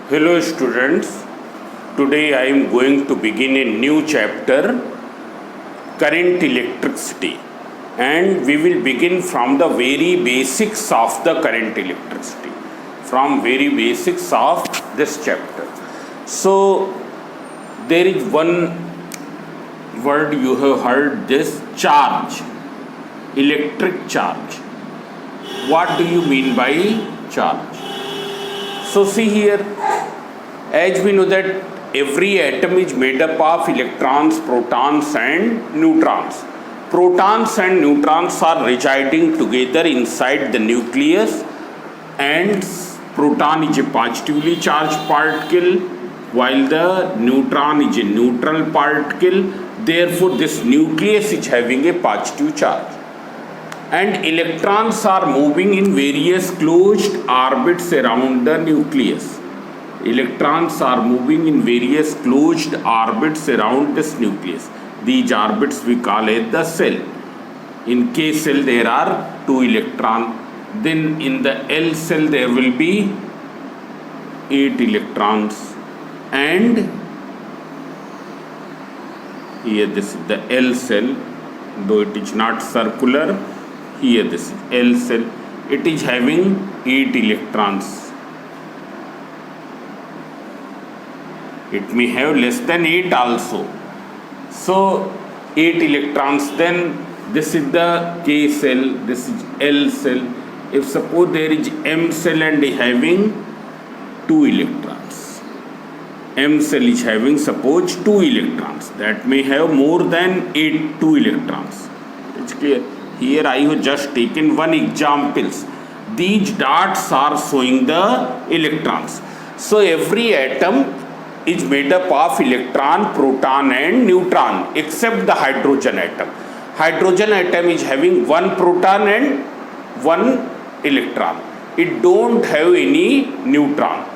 Hello students, today I am going to begin a new chapter, current electricity, and we will begin from the very basics of the current electricity, from very basics of this chapter. So there is one word you have heard, this charge, electric charge. What do you mean by charge? So see here, as we know that every atom is made up of electrons, protons and neutrons. Protons and neutrons are residing together inside the nucleus, and proton is a positively charged particle while the neutron is a neutral particle. Therefore this nucleus is having a positive charge. And electrons are moving in various closed orbits around the nucleus. Electrons are moving in various closed orbits around this nucleus. These orbits we call it the cell. In K cell there are 2 electrons. Then in the L cell there will be 8 electrons. And here this is the L cell, though it is not circular. Here this is L cell, it is having 8 electrons. It may have less than 8 also. So 8 electrons. Then this is the K cell, this is L cell. If suppose there is M cell and having 2 electrons, M cell is having suppose 2 electrons, that may have more than 2 electrons. It's clear. Here I have just taken one examples. These dots are showing the electrons. So every atom is made up of electron, proton and neutron except the hydrogen atom. Hydrogen atom is having 1 proton and 1 electron. It don't have any neutron.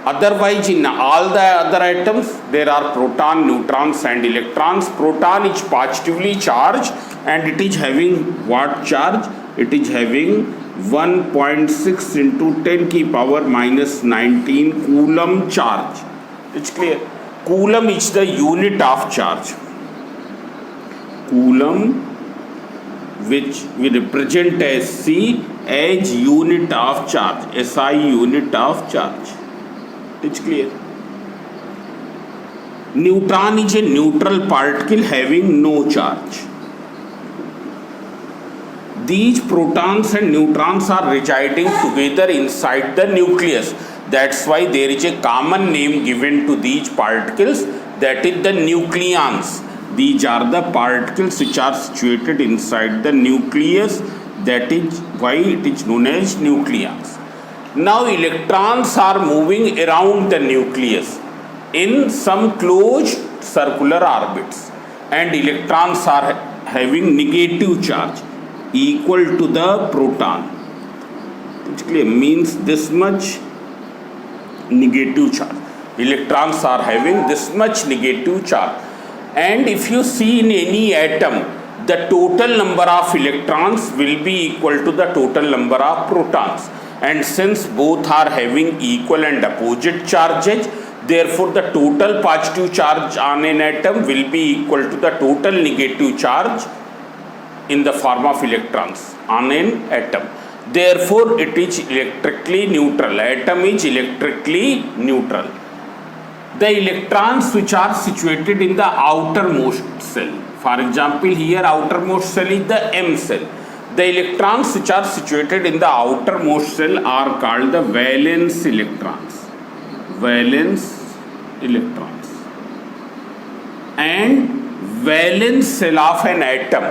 Otherwise in all the other atoms there are proton, neutrons and electrons. Proton is positively charged and it is having what charge? It is having 1.6 into 10 की power minus 19 coulomb charge. It's clear. Coulomb is the unit of charge. Coulomb, which we represent as C, as unit of charge, SI unit of charge. It's clear. Neutron is a neutral particle having no charge. These protons and neutrons are residing together inside the nucleus. That's why there is a common name given to these particles, that is the nucleons. These are the particles which are situated inside the nucleus. That is why it is known as nucleons. Now electrons are moving around the nucleus in some closed circular orbits, and electrons are having negative charge equal to the proton. It's clear, means this much negative charge. Electrons are having this much negative charge. And if you see in any atom, the total number of electrons will be equal to the total number of protons. And since both are having equal and opposite charges, therefore the total positive charge on an atom will be equal to the total negative charge in the form of electrons on an atom. Therefore it is electrically neutral. Atom is electrically neutral. The electrons which are situated in the outermost cell, for example here outermost cell is the M cell. The electrons which are situated in the outermost cell are called the valence electrons. Valence electrons. And valence cell of an atom,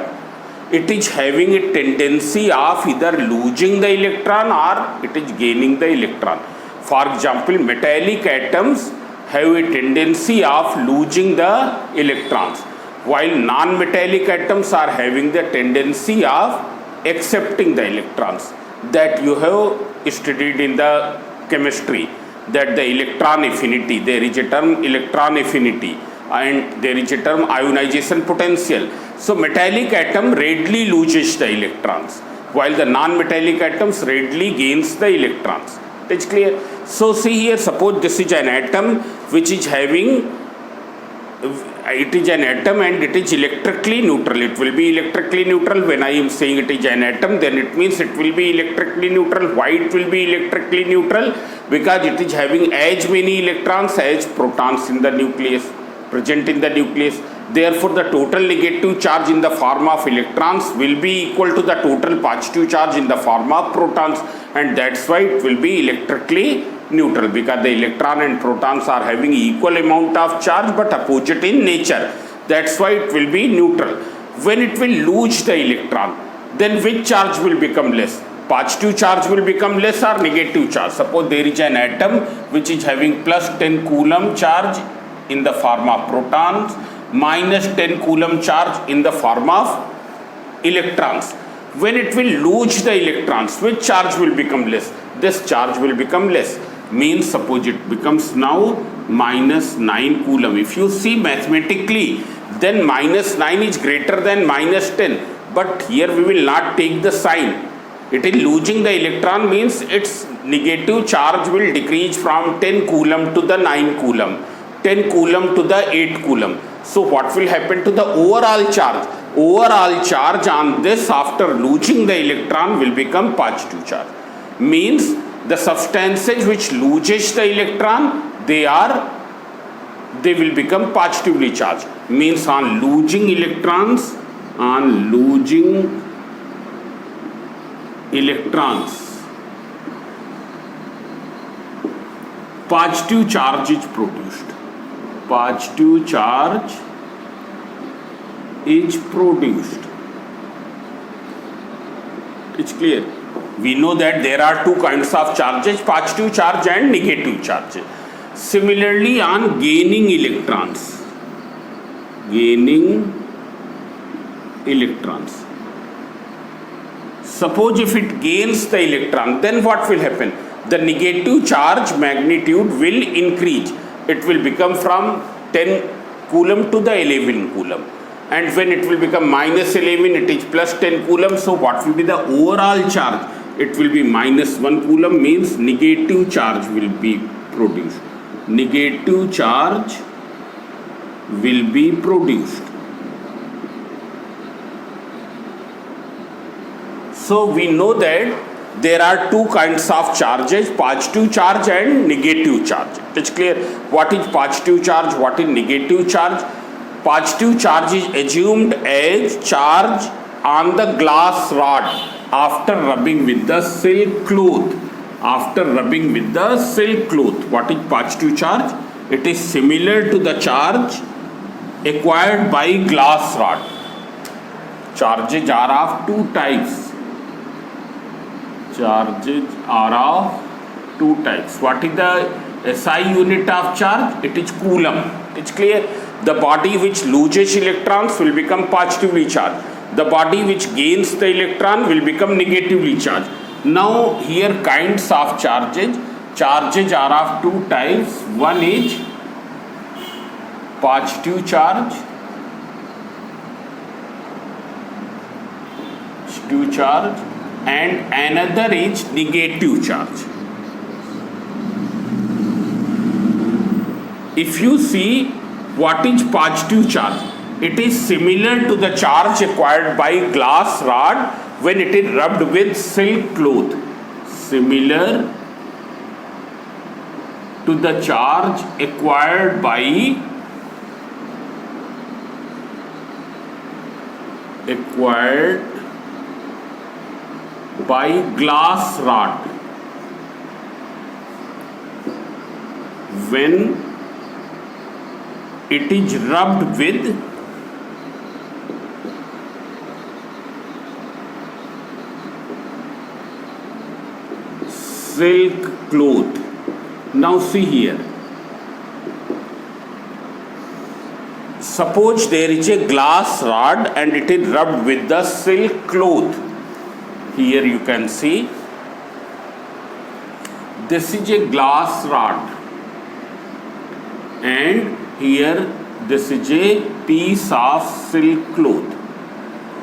it is having a tendency of either losing the electron or it is gaining the electron. For example, metallic atoms have a tendency of losing the electrons, while non-metallic atoms are having the tendency of accepting the electrons. That you have studied in the chemistry, that the electron affinity, there is a term electron affinity and there is a term ionization potential. So metallic atom readily loses the electrons, while the non-metallic atoms readily gains the electrons. It's clear. So see here, suppose this is an atom which is having, it is an atom and it is electrically neutral. It will be electrically neutral. When I am saying it is an atom, then it means it will be electrically neutral. Why it will be electrically neutral? Because it is having as many electrons as protons in the nucleus, present in the nucleus. Therefore, the total negative charge in the form of electrons will be equal to the total positive charge in the form of protons, and that's why it will be electrically neutral, because the electron and protons are having equal amount of charge but opposite in nature. That's why it will be neutral. When it will lose the electron, then which charge will become less? Positive charge will become less or negative charge? Suppose there is an atom which is having plus 10 coulomb charge in the form of protons, minus 10 coulomb charge in the form of electrons. When it will lose the electrons, which charge will become less? This charge will become less. Means suppose it becomes now minus 9 coulomb. If you see mathematically, then minus 9 is greater than minus 10. But here we will not take the sign. It is losing the electron, means its negative charge will decrease from 10 coulomb to the 9 coulomb, 10 coulomb to the 8 coulomb. So what will happen to the overall charge? Overall charge on this after losing the electron will become positive charge. Means the substances which loses the electron, they will become positively charged. Means on losing electrons, positive charge is produced. Positive charge is produced. It's clear. We know that there are two kinds of charges, positive charge and negative charge. Similarly, on gaining electrons, suppose if it gains the electron, then what will happen? The negative charge magnitude will increase. It will become from 10 coulomb to the 11 coulomb. And when it will become minus 11, it is plus 10 coulomb. So what will be the overall charge? It will be minus 1 coulomb, means negative charge will be produced. Negative charge will be produced. So we know that there are two kinds of charges, positive charge and negative charge. It's clear. What is positive charge? What is negative charge? Positive charge is assumed as charge on the glass rod after rubbing with the silk cloth. After rubbing with the silk cloth. What is positive charge? It is similar to the charge acquired by glass rod. Charges are of two types. Charges are of two types. What is the SI unit of charge? It is coulomb. It's clear. The body which loses electrons will become positively charged. The body which gains the electron will become negatively charged. Now here kinds of charges. Charges are of two types. One is positive charge. And another is negative charge. If you see what is positive charge, it is similar to the charge acquired by glass rod when it is rubbed with silk cloth. Similar to the charge acquired by glass rod when it is rubbed with silk cloth. Now see here. Suppose there is a glass rod and it is rubbed with the silk cloth. Here you can see this is a glass rod and here this is a piece of silk cloth.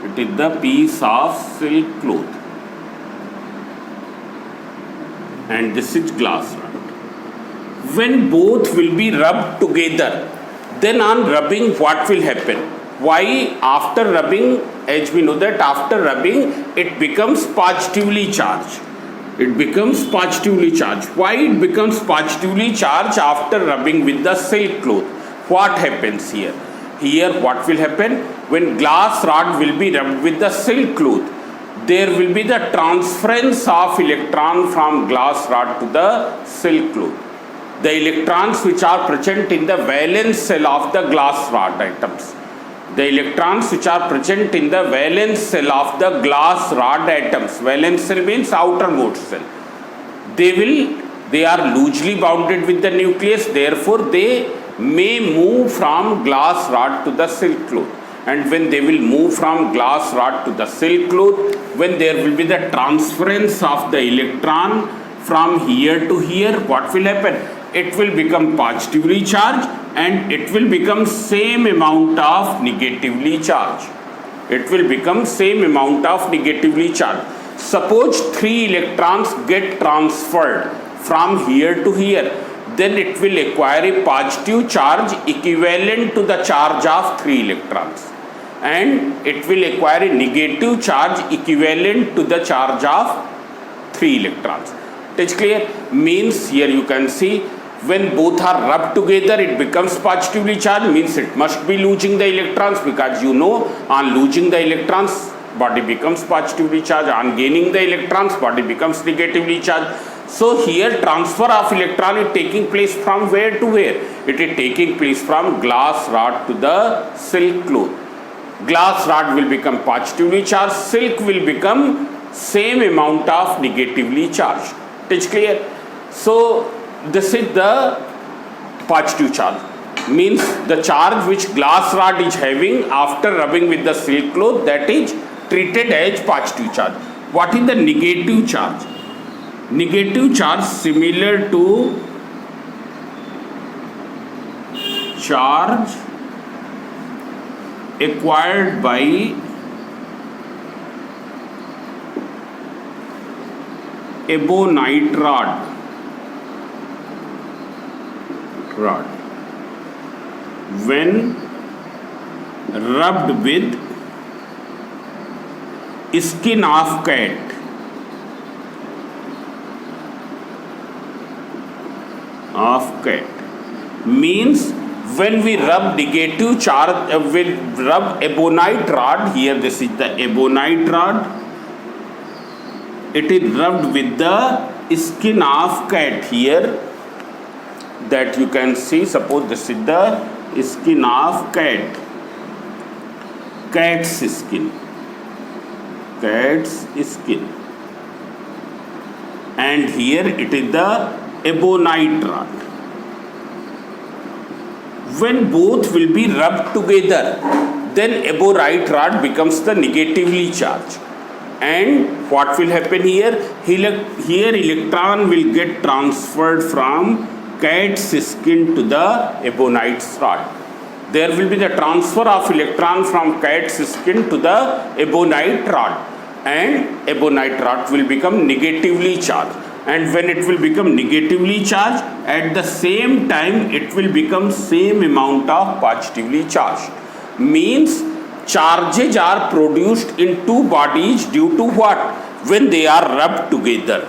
It is the piece of silk cloth and this is glass rod. when both will be rubbed together, then on rubbing what will happen? Why after rubbing, as we know that after rubbing it becomes positively charged. It becomes positively charged. Why it becomes positively charged after rubbing with the silk cloth? What happens here? Here what will happen? When glass rod will be rubbed with the silk cloth, there will be the transference of electron from glass rod to the silk cloth. The electrons which are present in the valence shell of the glass rod atoms, the electrons which are present in the valence shell of the glass rod atoms, valence shell means outermost shell, they are loosely bounded with the nucleus, therefore they may move from glass rod to the silk cloth. And when they will move from glass rod to the silk cloth, when there will be the transference of the electron from here to here, what will happen? It will become positively charged and it will become same amount of negatively charged. It will become same amount of negatively charged. Suppose 3 electrons get transferred from here to here, then it will acquire a positive charge equivalent to the charge of 3 electrons. And it will acquire a negative charge equivalent to the charge of 3 electrons. It is clear? Means here you can see when both are rubbed together it becomes positively charged, means it must be losing the electrons, because you know on losing the electrons body becomes positively charged, on gaining the electrons body becomes negatively charged. So here transfer of electron is taking place from where to where? It is taking place from glass rod to the silk cloth. Glass rod will become positively charged, silk will become same amount of negatively charged. It is clear? So this is the positive charge, means the charge which glass rod is having after rubbing with the silk cloth, that is treated as positive charge. What is the negative charge? Negative charge similar to charge acquired by ebonite rod. When rubbed with skin of cat. Means when we rub negative charge, will rub ebonite rod, here this is the ebonite rod, it is rubbed with the skin of cat here, that you can see. Suppose this is the skin of cat, cat's skin, and here it is the ebonite rod. When both will be rubbed together, then ebonite rod becomes the negatively charged. And what will happen here? Here electron will get transferred from cat's skin to the ebonite rod. There will be the transfer of electron from cat's skin to the ebonite rod, and ebonite rod will become negatively charged. And when it will become negatively charged, at the same time it will become same amount of positively charged. Means charges are produced in two bodies due to what? When they are rubbed together.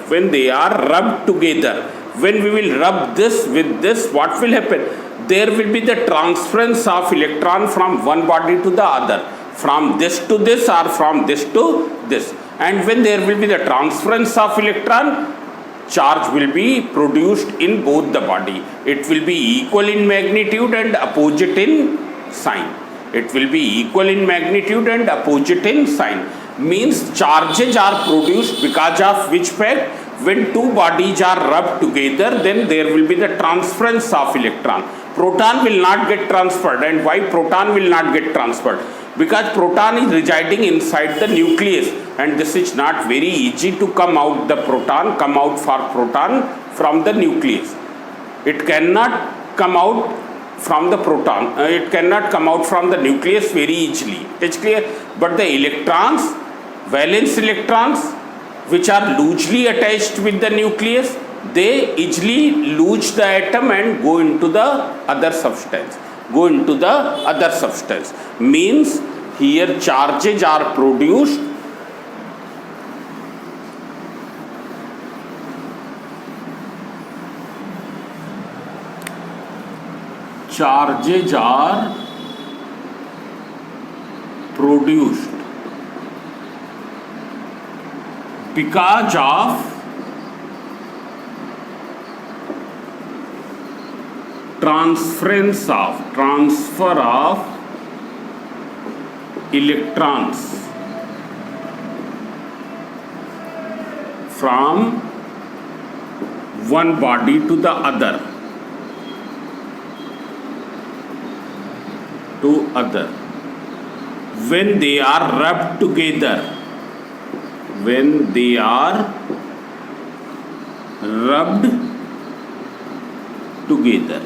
When we will rub this with this, what will happen? There will be the transference of electron from one body to the other, from this to this or from this to this. And when there will be the transference of electron, charge will be produced in both the body. It will be equal in magnitude and opposite in sign. Means charges are produced because of which fact? When two bodies are rubbed together, then there will be the transference of electron. Proton will not get transferred. And why proton will not get transferred? Because proton is residing inside the nucleus, and this is not very easy to come out from the nucleus. It cannot come out from the proton. It cannot come out from the nucleus very easily. It's clear? But the electrons, valence electrons, which are loosely attached with the nucleus, they easily lose the atom and go into the other substance. Means here charges are produced because of transfer of electrons from one body to the other. When they are rubbed together, when they are rubbed together,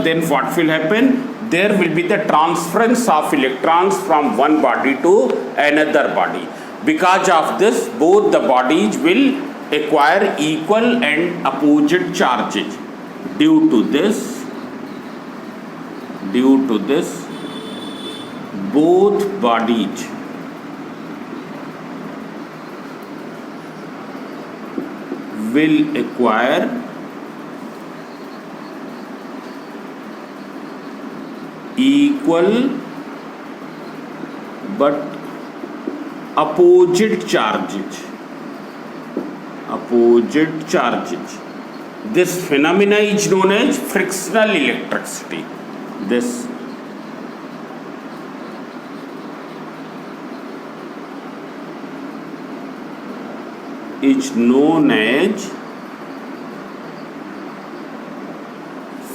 then what will happen? There will be the transference of electrons from one body to another body. Because of this, both the bodies will acquire equal and opposite charges. Due to this, both bodies will acquire equal but opposite charges. This phenomena is known as frictional electricity. This is known as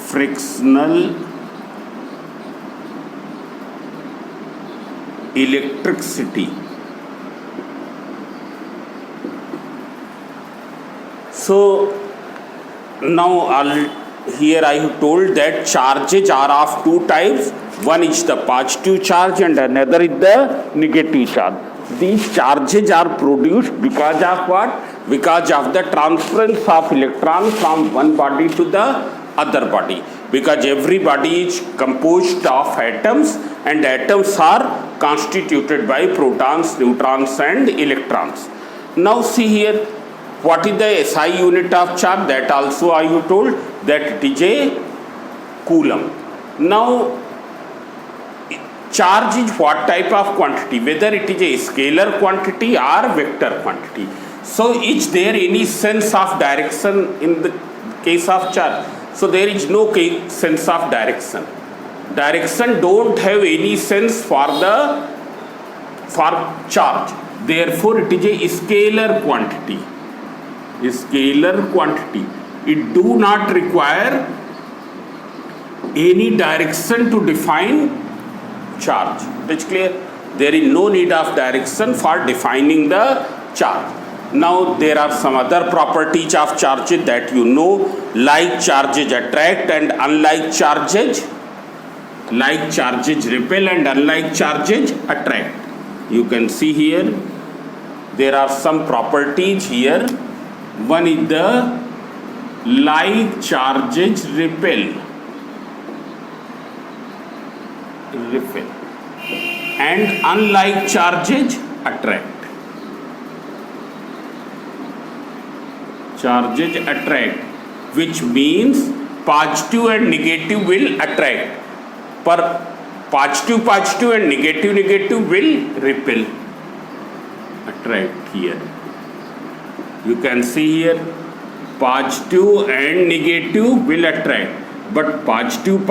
frictional electricity. So now here I have told that charges are of two types. One is the positive charge and another is the negative charge. These charges are produced because of what? Because of the transference of electrons from one body to the other body. Because every body is composed of atoms, and atoms are constituted by protons, neutrons and electrons. Now see here, what is the SI unit of charge? That also I have told that it is a coulomb. Now charge is what type of quantity? Whether it is a scalar quantity or vector quantity. So is there any sense of direction in the case of charge? So there is no sense of direction. Direction don't have any sense for charge. Therefore it is a scalar quantity. It do not require any direction to define charge. It's clear? There is no need of direction for defining the charge. Now there are some other properties of charges that you know, like charges attract and unlike charges repel and unlike charges attract. You can see here there are some properties here. One is the like charges repel and unlike charges attract. Charges attract, which means positive and negative will attract, but positive and negative will repel. Attract here. You can see here positive and negative will attract, but positive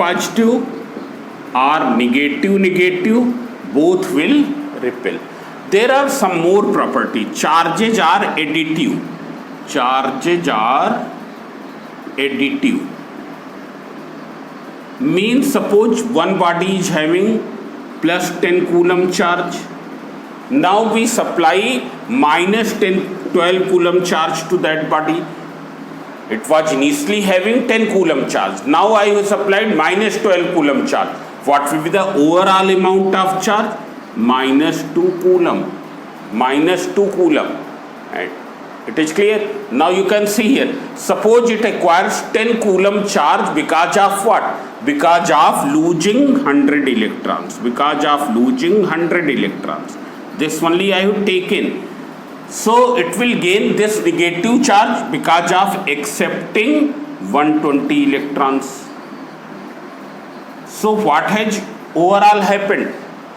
or negative both will repel. There are some more properties. Charges are additive. Means suppose one body is having plus 10 coulomb charge. Now we supply minus 12 coulomb charge to that body. It was initially having 10 coulomb charge. Now I have supplied minus 12 coulomb charge. What will be the overall amount of charge? Minus 2 coulomb. And it is clear. Now you can see here, suppose it acquires 10 coulomb charge because of what? Because of losing 100 electrons. Because of losing 100 electrons. This only I have taken. So it will gain this negative charge because of accepting 120 electrons. So what has overall happened?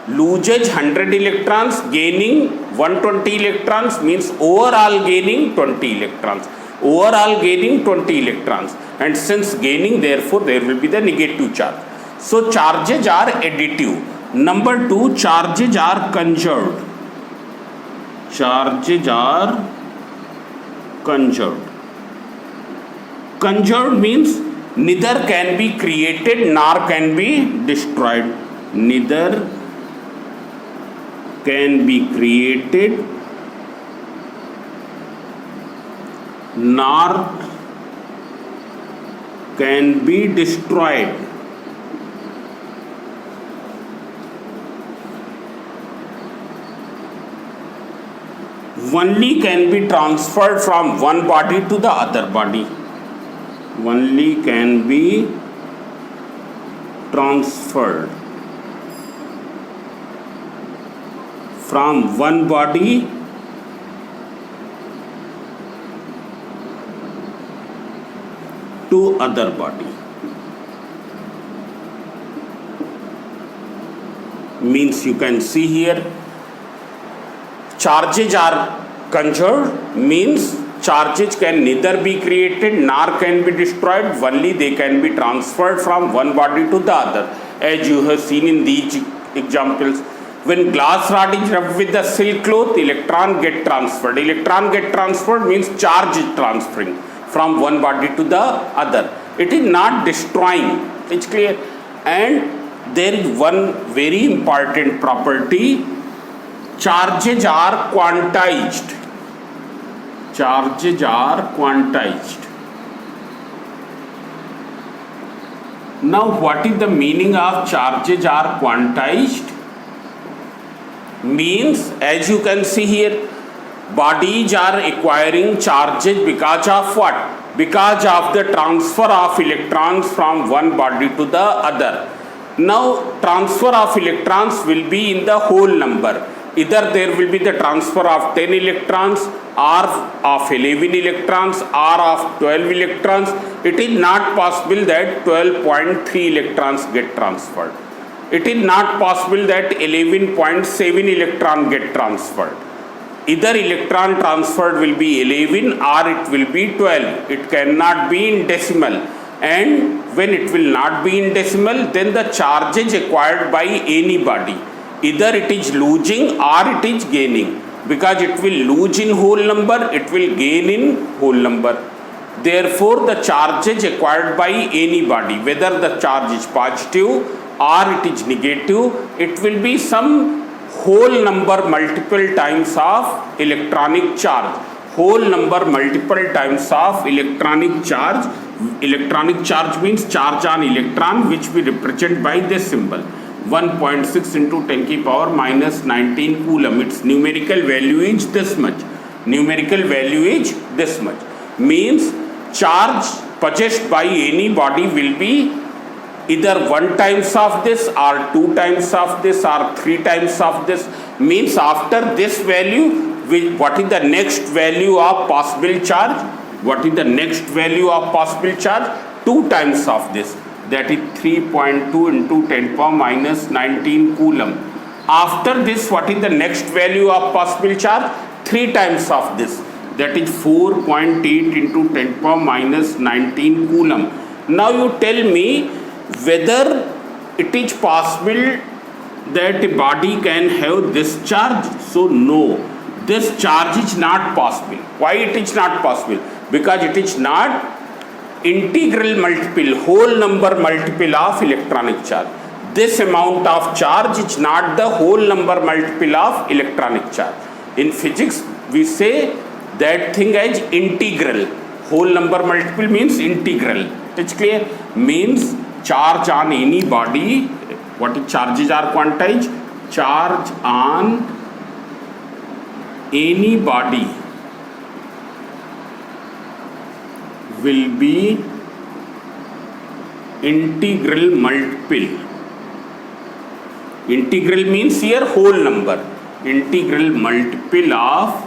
Loses 100 electrons, gaining 120 electrons means overall gaining 20 electrons. Overall gaining 20 electrons. And since gaining, therefore there will be the negative charge. So charges are additive. Number 2, charges are conserved. Charges are conserved. Conserved means neither can be created nor can be destroyed. Neither can be created nor can be destroyed. Only can be transferred from one body to the other body. Only can be transferred from one body to other body. Means you can see here, charges are conserved means charges can neither be created nor can be destroyed, only they can be transferred from one body to the other. As you have seen in these examples, when glass rod is rubbed with the silk cloth, electron get transferred. Electron get transferred means charge is transferring from one body to the other. It is not destroying. It's clear. And there is one very important property. Charges are quantized. Charges are quantized. Now, what is the meaning of charges are quantized? Means, as you can see here, bodies are acquiring charges because of what? Because of the transfer of electrons from one body to the other. Now, transfer of electrons will be in the whole number. Either there will be the transfer of 10 electrons or of 11 electrons or of 12 electrons. It is not possible that 12.3 electrons get transferred. It is not possible that 11.7 electron get transferred. Either electron transferred will be 11 or it will be 12. It cannot be in decimal. And when it will not be in decimal, then the charge is acquired by anybody. Either it is losing or it is gaining. Because it will lose in whole number, it will gain in whole number. Therefore, the charge is acquired by anybody. Whether the charge is positive or it is negative, it will be some whole number multiple times of electronic charge. Whole number multiple times of electronic charge. Electronic charge means charge on electron, which we represent by this symbol. 1.6 into 10 की power minus 19 coulomb. Its numerical value is this much. Numerical value is this much. Means charge possessed by any body will be either 1 times of this or 2 times of this or 3 times of this. Means after this value, what is the next value of possible charge? What is the next value of possible charge? 2 times of this. That is 3.2 into 10 power minus 19 coulomb. After this, what is the next value of possible charge? 3 times of this. That is 4.8 into 10 power minus 19 coulomb. Now you tell me whether it is possible that a body can have this charge. So no, this charge is not possible. Why it is not possible? Because it is not integral multiple, whole number multiple of electronic charge. This amount of charge is not the whole number multiple of electronic charge. In physics, we say that thing as integral. Whole number multiple means integral. It's clear? Means charge on any body. What is charges are quantized? Charge on any body will be integral multiple. Integral means here whole number. Integral multiple of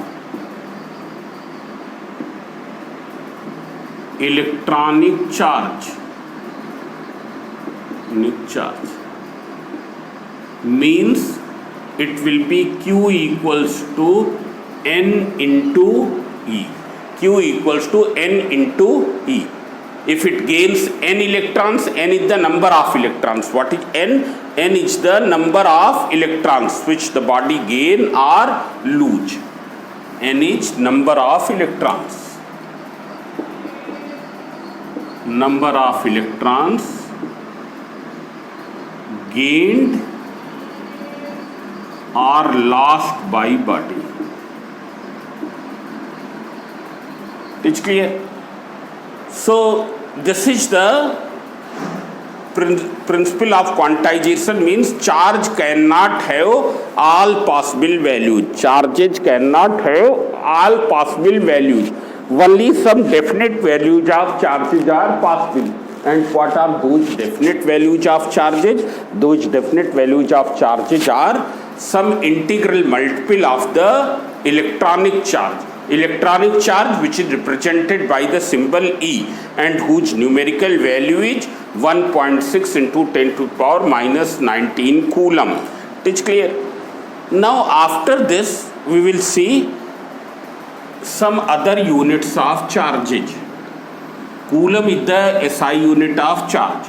electronic charge. Means it will be Q equals to N into E. Q equals to N into E. If it gains n electrons, n is the number of electrons. What is n? N is the number of electrons which the body gain or lose. N is number of electrons. Number of electrons gained or lost by body. It's clear? So this is the principle of quantization, means charge cannot have all possible values. Charges cannot have all possible values. Only some definite values of charges are possible. And what are those definite values of charges? Those definite values of charges are some integral multiple of the electronic charge. Electronic charge which is represented by the symbol E and whose numerical value is 1.6 into 10 to the power minus 19 coulomb. It is clear? Now after this we will see some other units of charges. Coulomb is the SI unit of charge.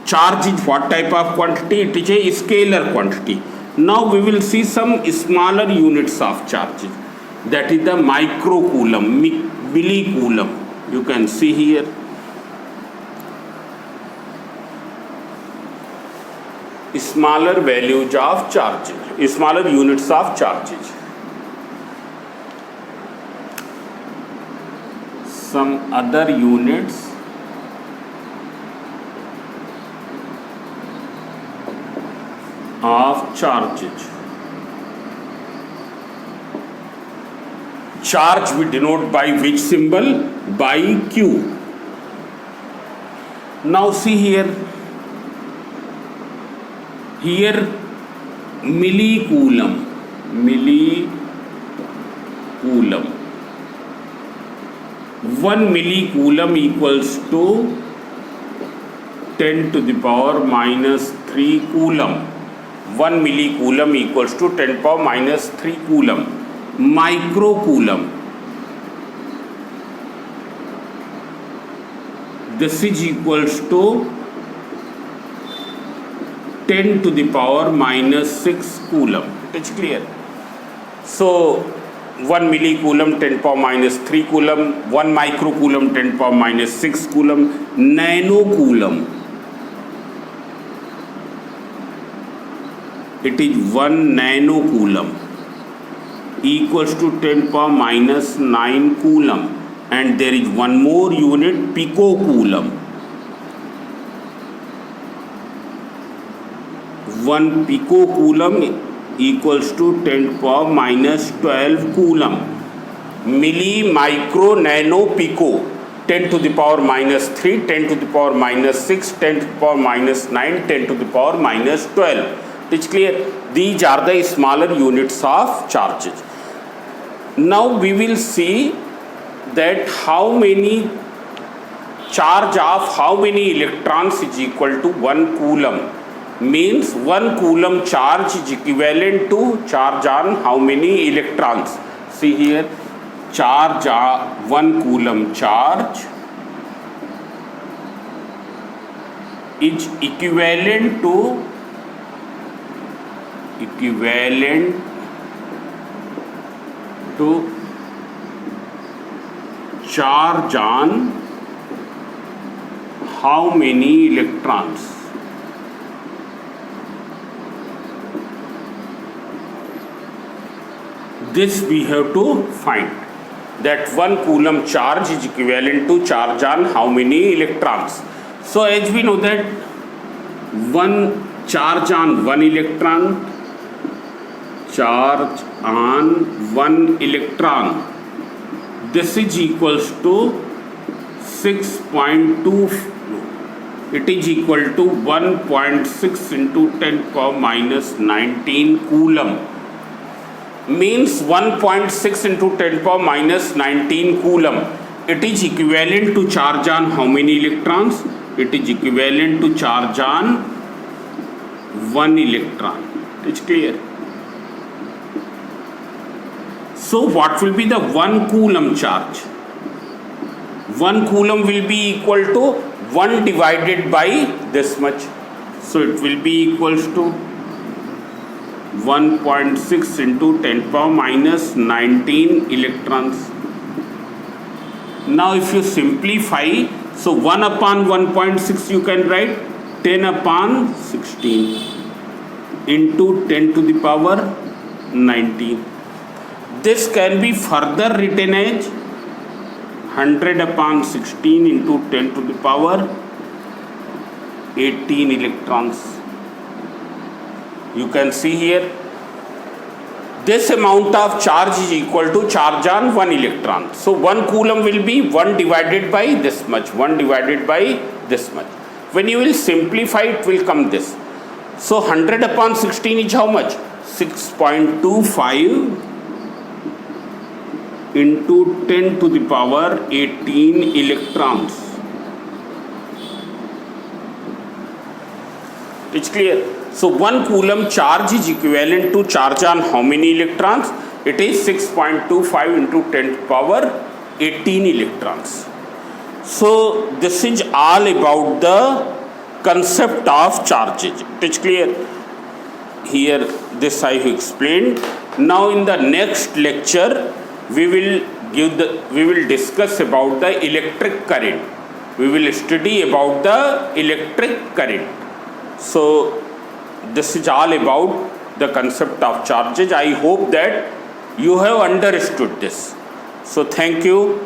Charge is what type of quantity? It is a scalar quantity. Now we will see some smaller units of charges. That is the microcoulomb, millicoulomb. You can see here. Smaller values of charges, smaller units of charges. Some other units of charges. Charge we denote by which symbol? By Q. Now see here. Here millicoulomb. 1 millicoulomb equals to 10 to the power minus 3 coulomb. 1 millicoulomb equals to 10 to the power minus 3 coulomb. Microcoulomb, this is equals to 10 to the power minus 6 coulomb. It is clear? So 1 millicoulomb 10 to the power minus 3 coulomb, 1 microcoulomb 10 to the power minus 6 coulomb. Nanocoulomb, it is 1 nanocoulomb equals to 10 to the power minus 9 coulomb. And there is one more unit, picocoulomb. 1 picocoulomb equals to 10 to the power minus 12 coulomb. Milli, micro, nano, pico. 10 to the power minus 3, 10 to the power minus 6, 10 to the power minus 9, 10 to the power minus 12. It is clear? These are the smaller units of charges. Now we will see that how many charge of how many electrons is equal to 1 coulomb. Means 1 coulomb charge is equivalent to charge on how many electrons. See here, charge 1 coulomb charge is equivalent to charge on how many electrons. This we have to find, that 1 coulomb charge is equivalent to charge on how many electrons. So as we know that 1 charge on 1 electron, charge on 1 electron, this is equals to 6.2, it is equal to 1.6 into 10 power minus 19 coulomb. Means 1.6 into 10 power minus 19 coulomb. It is equivalent to charge on how many electrons? It is equivalent to charge on 1 electron. It's clear. So what will be the 1 coulomb charge? 1 coulomb will be equal to 1 divided by this much. So it will be equals to 1.6 into 10 power minus 19 electrons. Now if you simplify, so 1 upon 1.6 you can write 10 upon 16 into 10 to the power 19. This can be further written as 100 upon 16 into 10 to the power 18 electrons. You can see here, this amount of charge is equal to charge on 1 electron. So 1 coulomb will be 1 divided by this much, 1 divided by this much. When you will simplify, it will come this. So 100 upon 16 is how much? 6.25 into 10 to the power 18 electrons. It's clear. So 1 coulomb charge is equivalent to charge on how many electrons? It is 6.25 into 10 to the power 18 electrons. So this is all about the concept of charges. It's clear. Here this I have explained. Now in the next lecture we will discuss about the electric current. We will study about the electric current. So this is all about the concept of charges. I hope that you have understood this. So thank you.